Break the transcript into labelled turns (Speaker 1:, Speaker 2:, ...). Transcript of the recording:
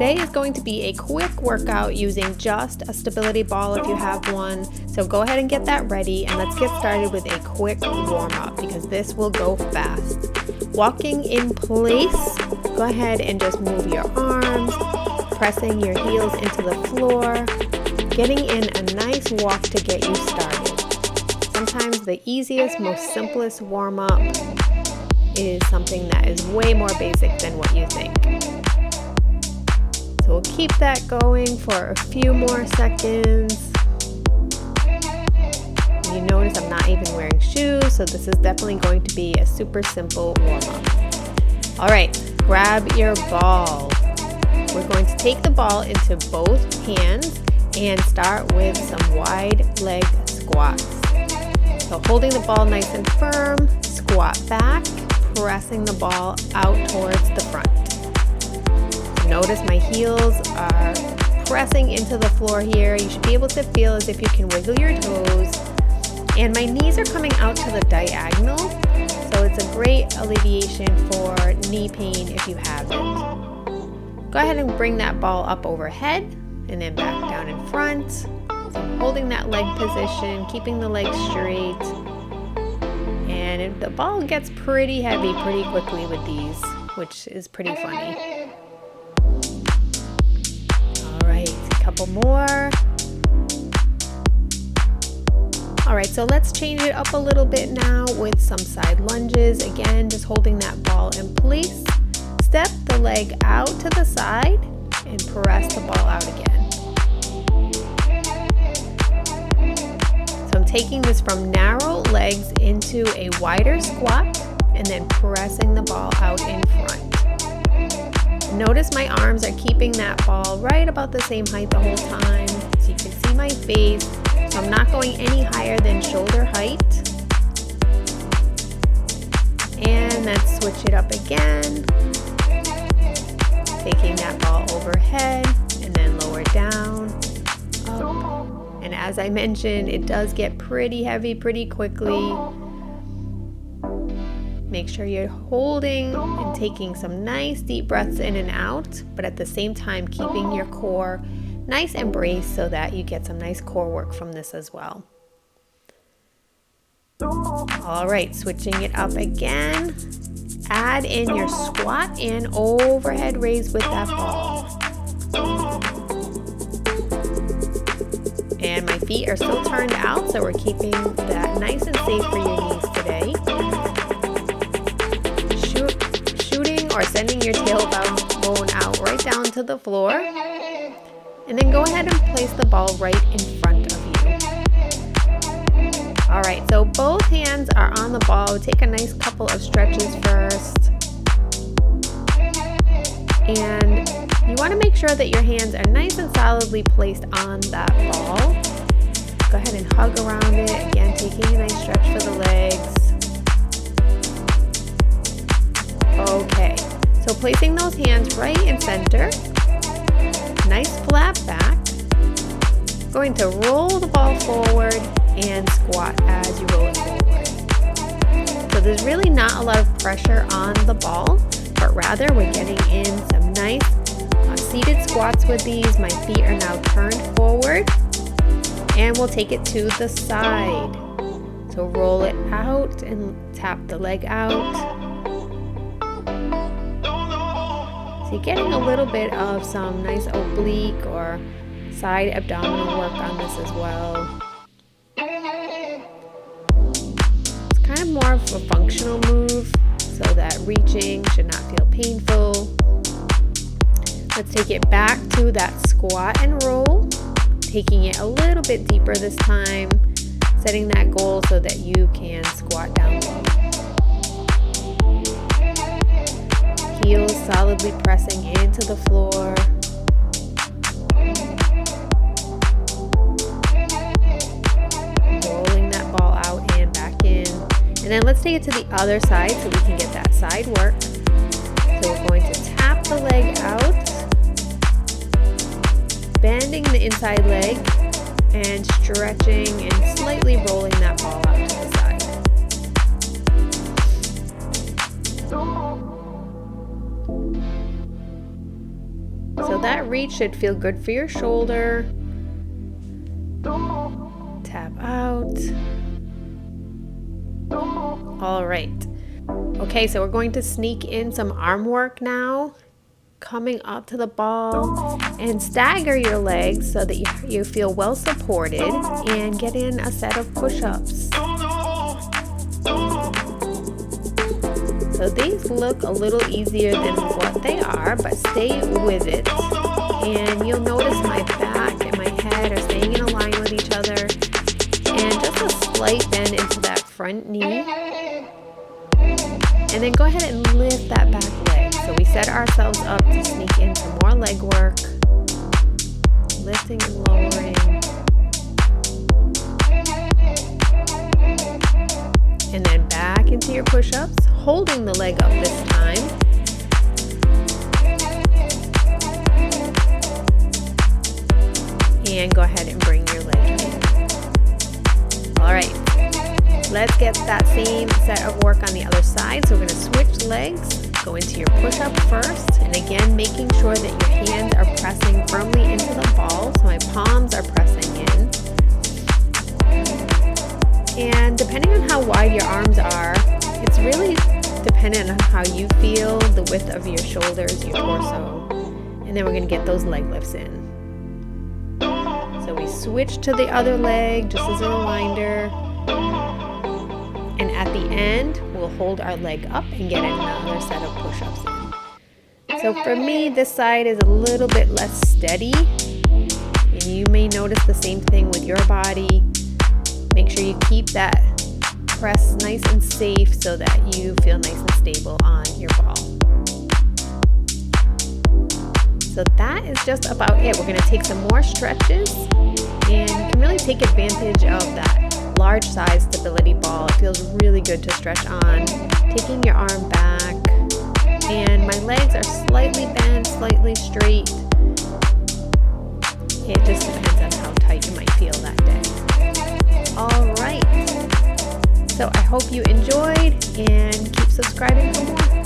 Speaker 1: Today is going to be a quick workout using just a stability ball if you have one. So go ahead and get that ready and let's get started with a quick warm up because this will go fast. Walking in place, go ahead and just move your arms, pressing your heels into the floor, getting in a nice walk to get you started. Sometimes the easiest, most simplest warm up is something that is way more basic than what you think. So we'll keep that going for a few more seconds. You notice I'm not even wearing shoes, so this is definitely going to be a super simple warm-up. All right, grab your ball. We're going to take the ball into both hands and start with some wide leg squats. So holding the ball nice and firm, squat back, pressing the ball out towards the front. Notice my heels are pressing into the floor here. You should be able to feel as if you can wiggle your toes. And my knees are coming out to the diagonal, so it's a great alleviation for knee pain if you have it. Go ahead and bring that ball up overhead and then back down in front. So I'm holding that leg position, keeping the legs straight. And the ball gets pretty heavy pretty quickly with these, which is pretty funny. Couple more. All right, so let's change it up a little bit now with some side lunges. Again, just holding that ball in place. Step the leg out to the side and press the ball out again. So I'm taking this from narrow legs into a wider squat and then pressing the ball out in front. Notice my arms are keeping that ball right about the same height the whole time, so you can see my face. So I'm not going any higher than shoulder height. And let's switch it up again. Taking that ball overhead and then lower down, up. And as I mentioned, it does get pretty heavy pretty quickly. Make sure you're holding and taking some nice deep breaths in and out, but at the same time keeping your core nice and braced so that you get some nice core work from this as well. All right, switching it up again. Add in your squat and overhead raise with that ball. And my feet are still turned out, so we're keeping that nice and safe for your knees today. Or sending your tailbone out right down to the floor. And then go ahead and place the ball right in front of you. All right, so both hands are on the ball. Take a nice couple of stretches first. And you want to make sure that your hands are nice and solidly placed on that ball. Go ahead and hug around it. Again, taking a nice stretch for the legs. Okay, so placing those hands right in center, nice flat back, going to roll the ball forward and squat as you roll it forward. So there's really not a lot of pressure on the ball, but rather we're getting in some nice seated squats with these. My feet are now turned forward and we'll take it to the side. So roll it out and tap the leg out. You're getting a little bit of some nice oblique or side abdominal work on this as well. It's kind of more of a functional move so that reaching should not feel painful. Let's take it back to that squat and roll, taking it a little bit deeper this time, setting that goal so that you can squat down low. Heels solidly pressing into the floor. Rolling that ball out and back in. And then let's take it to the other side so we can get that side work. So we're going to tap the leg out, bending the inside leg and stretching and slightly rolling that ball out to the side. So that reach should feel good for your shoulder. Tap out. All right. Okay, so we're going to sneak in some arm work now. Coming up to the ball and stagger your legs so that you feel well supported, and get in a set of push-ups. So these look a little easier than what they are, but stay with it. And you'll notice my back and my head are staying in a line with each other. And just a slight bend into that front knee. And then go ahead and lift that back leg. So we set ourselves up to sneak in some more leg work. Lifting and lowering. And then back into your push-ups, holding the leg up this time. And go ahead and bring your leg in. All right. Let's get that same set of work on the other side. So we're going to switch legs, go into your push-up first, and again making sure that your hands are pressing firmly into the ball. So my palms are pressing in. And depending on how wide your arms are, it's really dependent on how you feel, the width of your shoulders, your torso. And then we're going to get those leg lifts in. So we switch to the other leg just as a reminder. And at the end, we'll hold our leg up and get another set of push-ups in. So for me, this side is a little bit less steady. And you may notice the same thing with your body. Make sure you keep that press nice and safe so that you feel nice and stable on your ball. So that is just about it. We're going to take some more stretches, and you can really take advantage of that large size stability ball. It feels really good to stretch on. Taking your arm back, and my legs are slightly bent, slightly straight. It just depends on how tight you might feel that day. All right. So I hope you enjoyed, and keep subscribing for more.